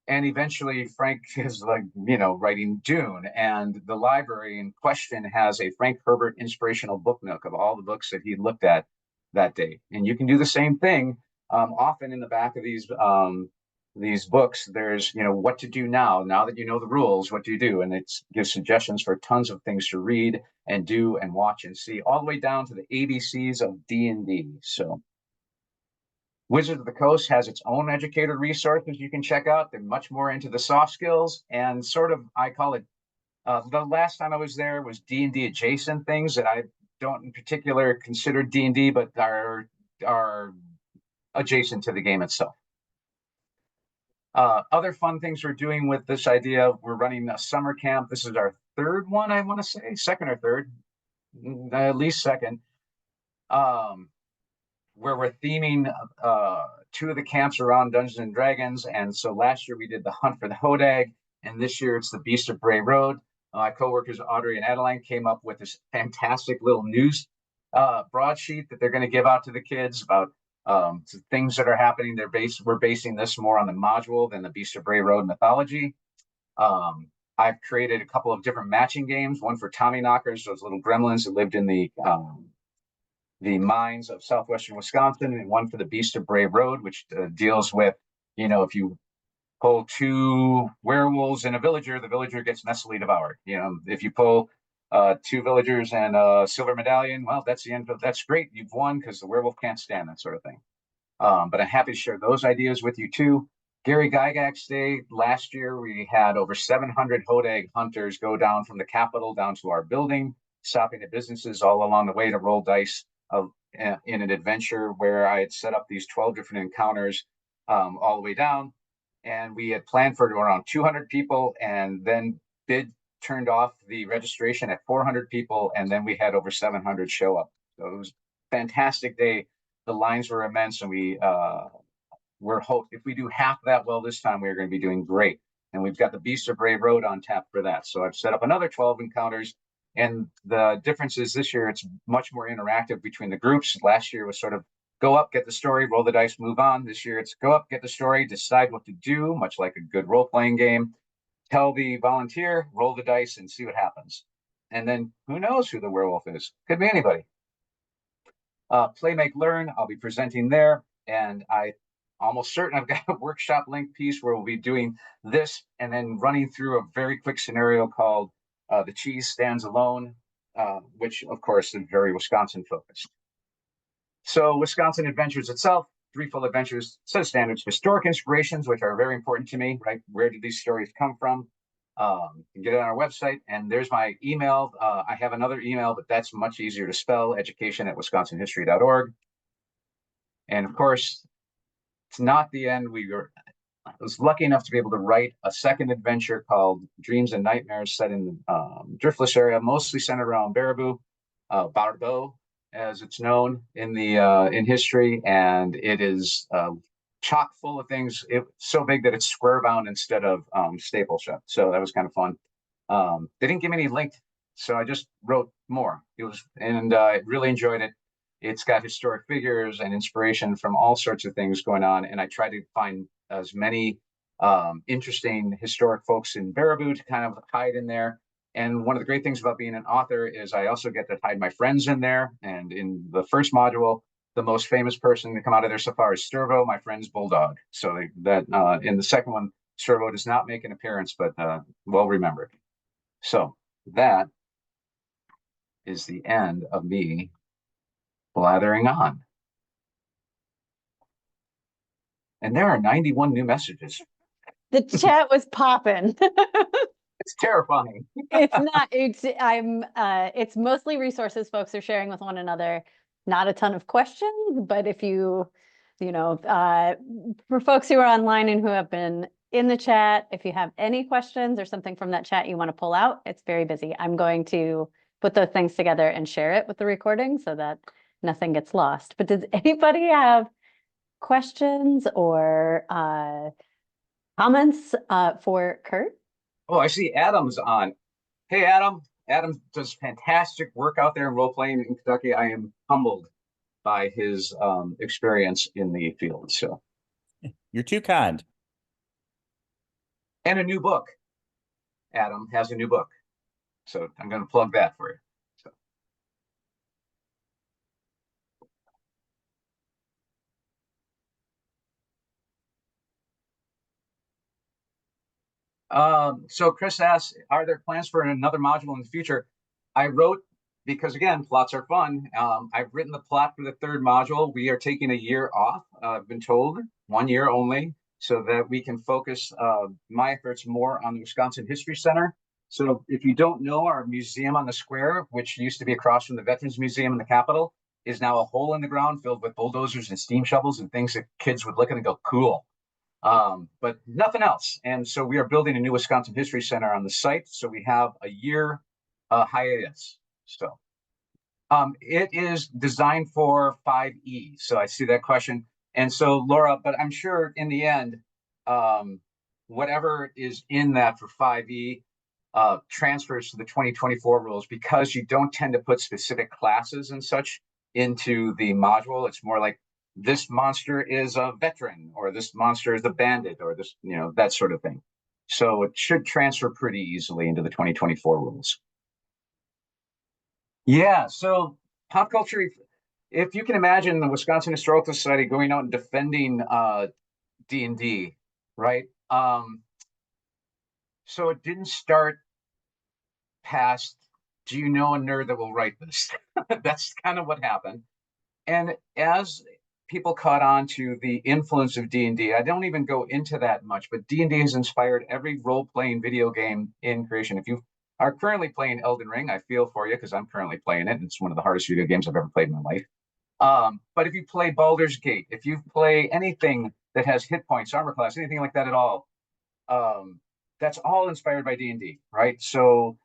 and eventually Frank is like, writing Dune, and the library in question has a Frank Herbert inspirational book nook of all the books that he looked at that day. And you can do the same thing. Often in the back of these books, there's, what to do now that you know the rules, what do you do? And it gives suggestions for tons of things to read and do and watch and see, all the way down to the ABCs of D&D. So Wizards of the Coast has its own educator resources you can check out. They're much more into the soft skills and sort of, I call it The last time I was there was D&D adjacent things that I don't in particular consider D&D, but are adjacent to the game itself. Other fun things we're doing with this idea, we're running a summer camp. This is our third one, I want to say, second or third, at least second, where we're theming two of the camps around Dungeons and Dragons. And so last year we did the Hunt for the Hodag, and this year it's the Beast of Bray Road. My coworkers Audrey and Adeline came up with this fantastic little news broadsheet that they're going to give out to the kids about things that are happening. We're basing this more on the module than the Beast of Bray Road mythology. I've created a couple of different matching games, one for Tommy Knockers, those little gremlins that lived in the mines of southwestern Wisconsin, and one for the Beast of Bray Road, which deals with, if you pull two werewolves and a villager, the villager gets messily devoured. If you pull two villagers and a silver medallion, well, that's the end of that's great. You've won because the werewolf can't stand that sort of thing. But I'm happy to share those ideas with you too. Gary Gygax Day last year, we had over 700 Hodag hunters go down from the Capitol down to our building, stopping at businesses all along the way to roll dice in an adventure where I had set up these 12 different encounters all the way down. And we had planned for around 200 people, and then turned off the registration at 400 people, and then we had over 700 show up. So it was a fantastic day. The lines were immense, and we're hoping if we do half that well this time, we're going to be doing great. And we've got the Beast of Bray Road on tap for that. So I've set up another 12 encounters, and the difference is this year it's much more interactive between the groups. Last year was sort of go up, get the story, roll the dice, move on. This year it's go up, get the story, decide what to do, much like a good role-playing game. Tell the volunteer, roll the dice, and see what happens. And then who knows who the werewolf is? Could be anybody. Play, Make, Learn, I'll be presenting there. And I almost certain I've got a workshop link piece where we'll be doing this and then running through a very quick scenario called The Cheese Stands Alone, which of course is very Wisconsin focused. So Wisconsin Adventures itself, 3 full adventures, set of standards, historic inspirations, which are very important to me, right? Where did these stories come from? You can get it on our website, and there's my email. I have another email, but that's much easier to spell, education@wisconsinhistory.org. And of course, it's not the end. I was lucky enough to be able to write a second adventure called Dreams and Nightmares, set in the Driftless area, mostly centered around Baraboo, Barbeau, as it's known in history, and it is chock full of things. It's so big that it's square bound instead of staple shut. So that was kind of fun. They didn't give me any link, so I just wrote more. I really enjoyed it. It's got historic figures and inspiration from all sorts of things going on, and I tried to find as many interesting historic folks in Baraboo to kind of hide in there. And one of the great things about being an author is I also get to hide my friends in there. And in the first module, the most famous person to come out of there so far is Sturvo, my friend's bulldog. So in the second one, Sturvo does not make an appearance, but well remembered. So that is the end of me blathering on. And there are 91 new messages. The chat was popping. It's terrifying. It's not, it's mostly resources folks are sharing with one another. Not a ton of questions, but if for folks who are online and who have been in the chat, if you have any questions or something from that chat you want to pull out, it's very busy. I'm going to put those things together and share it with the recording so that nothing gets lost. But does anybody have questions or comments for Kurt? Oh, I see Adam's on. Hey, Adam. Adam does fantastic work out there in role-playing in Kentucky. I am humbled by his experience in the field. So you're too kind. And a new book. Adam has a new book. So I'm going to plug that for you. So Chris asks, are there plans for another module in the future? I wrote, because again, plots are fun. I've written the plot for the third module. We are taking a year off, I've been told, 1 year only, so that we can focus my efforts more on the Wisconsin History Center. So if you don't know, our museum on the square, which used to be across from the Veterans Museum in the Capitol, is now a hole in the ground filled with bulldozers and steam shovels and things that kids would look at and go, cool. But nothing else. And so we are building a new Wisconsin History Center on the site. So we have a year hiatus. So it is designed for 5E. So I see that question. And so Laura, but I'm sure in the end, whatever is in that for 5E transfers to the 2024 rules, because you don't tend to put specific classes and such into the module. It's more like this monster is a veteran, or this monster is a bandit, or this, that sort of thing. So it should transfer pretty easily into the 2024 rules. Yeah, so pop culture, if you can imagine the Wisconsin Historical Society going out and defending D&D, right? So it didn't start past, do you know a nerd that will write this? That's kind of what happened. And as people caught on to the influence of D&D, I don't even go into that much, but D&D has inspired every role-playing video game in creation. If you are currently playing Elden Ring, I feel for you because I'm currently playing it. It's one of the hardest video games I've ever played in my life. But if you play Baldur's Gate, if you play anything that has hit points, armor class, anything like that at all, that's all inspired by D&D, right? So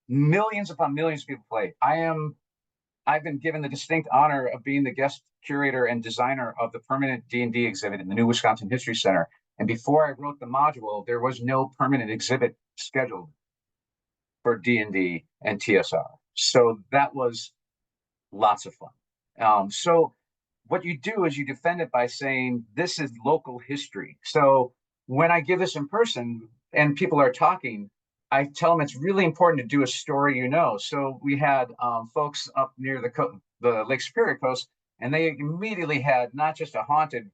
millions upon millions of people play. I've been given the distinct honor of being the guest curator and designer of the permanent D&D exhibit in the new Wisconsin History Center. And before I wrote the module, there was no permanent exhibit scheduled for D&D and TSR. So that was lots of fun. So what you do is you defend it by saying, this is local history. So when I give this in person and people are talking, I tell them it's really important to do a story. So we had folks up near the Lake Superior coast, and they immediately had not just a haunted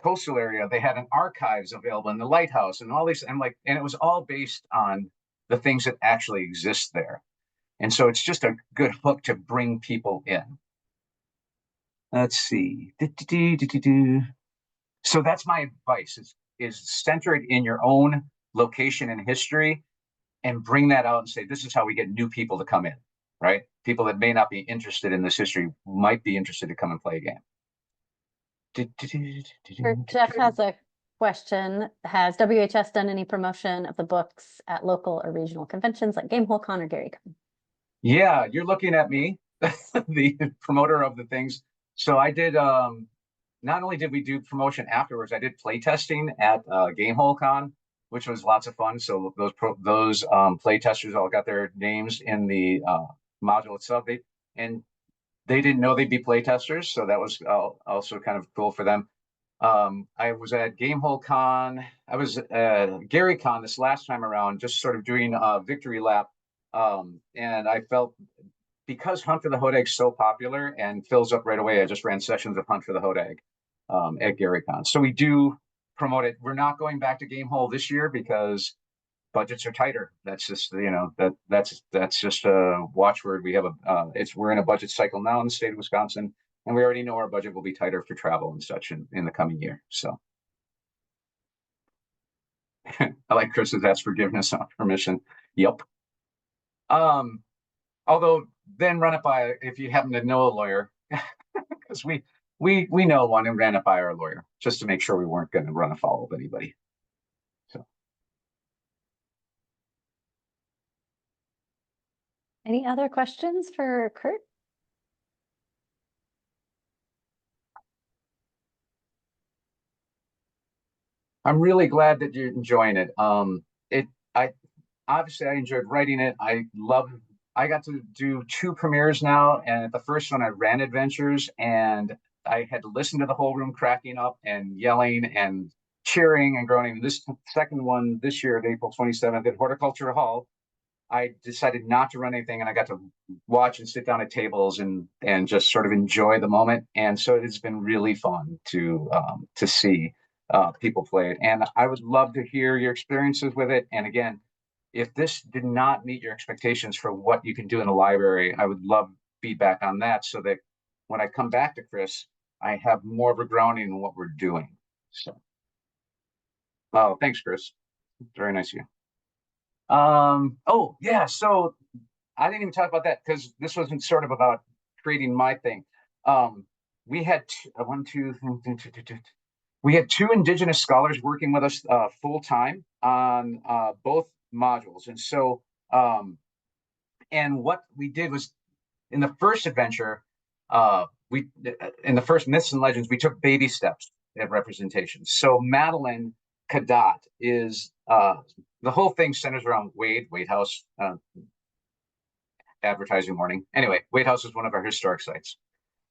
coastal area, they had an archives available in the lighthouse and all these. And it was all based on the things that actually exist there. And so it's just a good hook to bring people in. Let's see. So that's my advice, is center it in your own location and history and bring that out and say, this is how we get new people to come in, right? People that may not be interested in this history might be interested to come and play a game. Jeff has a question. Has WHS done any promotion of the books at local or regional conventions like GameholeCon or GaryCon? Yeah, you're looking at me, the promoter of the things. So I did, not only did we do promotion afterwards, I did play testing at GameholeCon, which was lots of fun. So those play testers all got their names in the module itself. They didn't know they'd be play testers, so that was also kind of cool for them. I was at GameholeCon. I was at GaryCon this last time around, just sort of doing a victory lap. And I felt, because Hunt for the Hodag is so popular and fills up right away, I just ran sessions of Hunt for the Hodag at GaryCon. So we do promote it. We're not going back to Gamehole this year because budgets are tighter. That's just, that's just a watchword. We have we're in a budget cycle now in the state of Wisconsin, and we already know our budget will be tighter for travel and such in the coming year. So I like Chris's asked forgiveness on permission. Yep. Although then run it by, if you happen to know a lawyer, because we know one and ran it by our lawyer just to make sure we weren't going to run afoul of anybody. So. Any other questions for Kurt? I'm really glad that you're enjoying it. Obviously I enjoyed writing it. I got to do 2 premieres now, and at the first one I ran adventures, and I had to listen to the whole room cracking up and yelling and cheering and groaning. This second one this year, April 27th at Horticulture Hall, I decided not to run anything, and I got to watch and sit down at tables and just sort of enjoy the moment. And so it's been really fun to see people play it. And I would love to hear your experiences with it. And again, if this did not meet your expectations for what you can do in a library, I would love feedback on that, so that when I come back to Chris, I have more of a grounding in what we're doing. So, thanks, Chris. Very nice of you. Oh yeah, so I didn't even talk about that because this wasn't sort of about creating my thing. We had one, two, we had two Indigenous scholars working with us full time on both modules, and so and what we did was in the first adventure, we in the first myths and legends, we took baby steps at representation. So Madeline Cadotte is the whole thing centers around Wade House, advertising warning. Anyway, Wade House is one of our historic sites.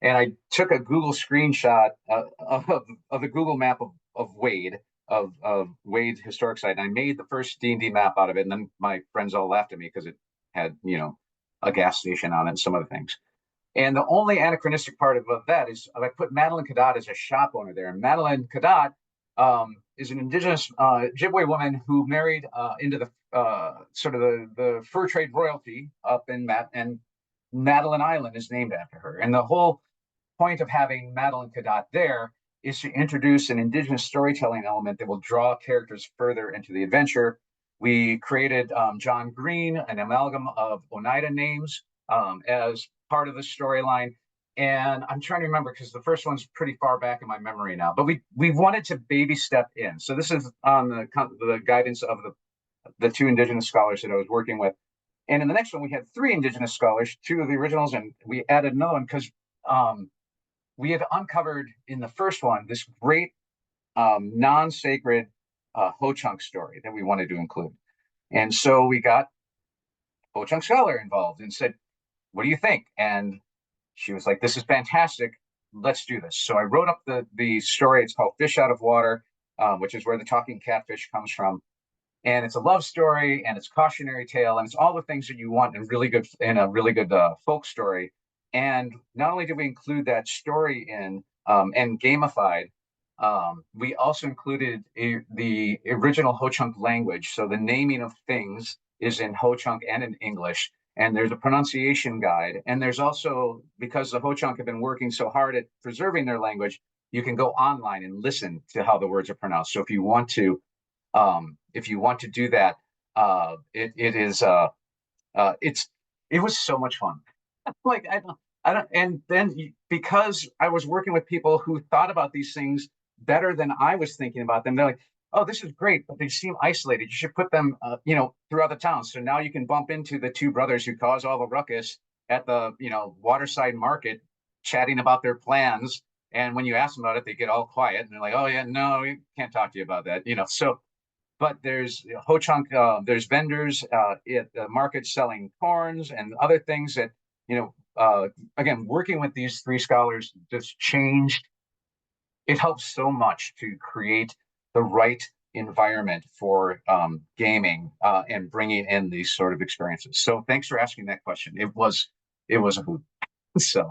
And I took a Google screenshot of the Google map of Wade, of Wade historic site. And I made the first D&D map out of it. And then my friends all laughed at me because it had, a gas station on it and some other things. And the only anachronistic part of that is I put Madeline Cadotte as a shop owner there. And Madeline Cadotte is an Indigenous Ojibwe woman who married into the sort of the fur trade royalty up in and Madeline Island is named after her. And the whole point of having Madeline Cadotte there is to introduce an Indigenous storytelling element that will draw characters further into the adventure. We created John Green, an amalgam of Oneida names as part of the storyline. And I'm trying to remember because the first one's pretty far back in my memory now, but we wanted to baby step in. So this is on the guidance of the two Indigenous scholars that I was working with. And in the next one, we had three Indigenous scholars, two of the originals, and we added another one because we had uncovered in the first one this great non-sacred Ho-Chunk story that we wanted to include. And so we got Ho-Chunk scholar involved and said, what do you think? And she was like, this is fantastic. Let's do this. So I wrote up the story. It's called Fish Out of Water, which is where the talking catfish comes from. And it's a love story and it's cautionary tale and it's all the things that you want in a really good folk story. And not only did we include that story in and gamified, we also included the original Ho-Chunk language. So the naming of things is in Ho-Chunk and in English. And there's a pronunciation guide. And there's also, because the Ho-Chunk have been working so hard at preserving their language, you can go online and listen to how the words are pronounced. So if you want to do that, it was so much fun. Like I don't, and then because I was working with people who thought about these things better than I was thinking about them, they're like, oh, this is great, but they seem isolated. You should put them, throughout the town. So now you can bump into the two brothers who cause all the ruckus at the, waterside market, chatting about their plans. And when you ask them about it, they get all quiet and they're like, oh yeah, no, we can't talk to you about that, So, but there's Ho-Chunk, there's vendors at the market selling corns and other things that, again, working with these three scholars just changed. It helps so much to create the right environment for gaming and bringing in these sort of experiences. So thanks for asking that question. It was a hoot. So.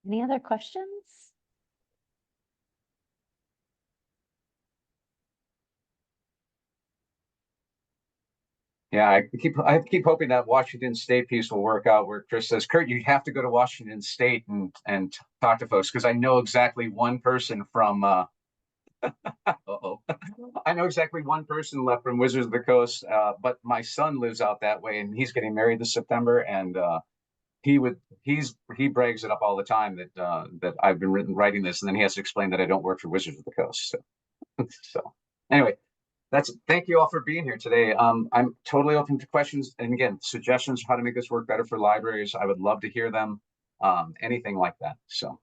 Any other questions? Yeah, I keep hoping that Washington State piece will work out where Chris says, Kurt, you have to go to Washington State and talk to folks because I know exactly one person from I know exactly one person left from Wizards of the Coast, but my son lives out that way and he's getting married this September and he brags it up all the time that I've been writing this and then he has to explain that I don't work for Wizards of the Coast. So anyway, thank you all for being here today. I'm totally open to questions and again, suggestions how to make this work better for libraries. I would love to hear them. Anything like that. So.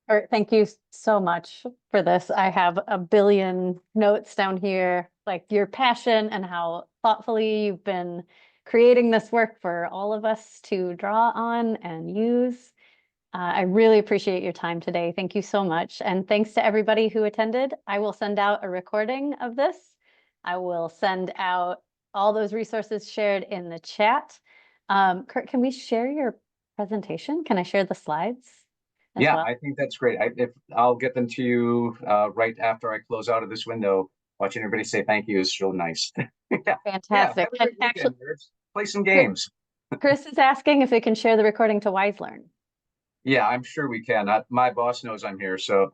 Kurt, thank you so much for this. I have a billion notes down here, like your passion and how thoughtfully you've been creating this work for all of us to draw on and use. I really appreciate your time today. Thank you so much. And thanks to everybody who attended. I will send out a recording of this. I will send out all those resources shared in the chat. Kurt, can we share your presentation? Can I share the slides? Yeah, well? I think that's great. I'll get them to you right after I close out of this window. Watching everybody say thank you is so nice. Yeah. Fantastic. Yeah, and actually, play some games. Chris is asking if we can share the recording to WiLSWorld. Yeah, I'm sure we can. My boss knows I'm here, so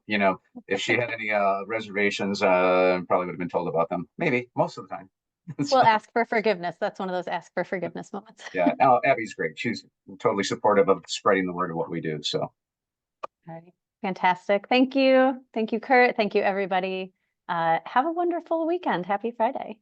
if she had any reservations, probably would have been told about them. Maybe most of the time. We'll So, ask for forgiveness. That's one of those ask for forgiveness moments. yeah, Abby's great. She's totally supportive of spreading the word of what we do. So, All right. Fantastic. Thank you. Thank you, Kurt. Thank you, everybody. Have a wonderful weekend. Happy Friday.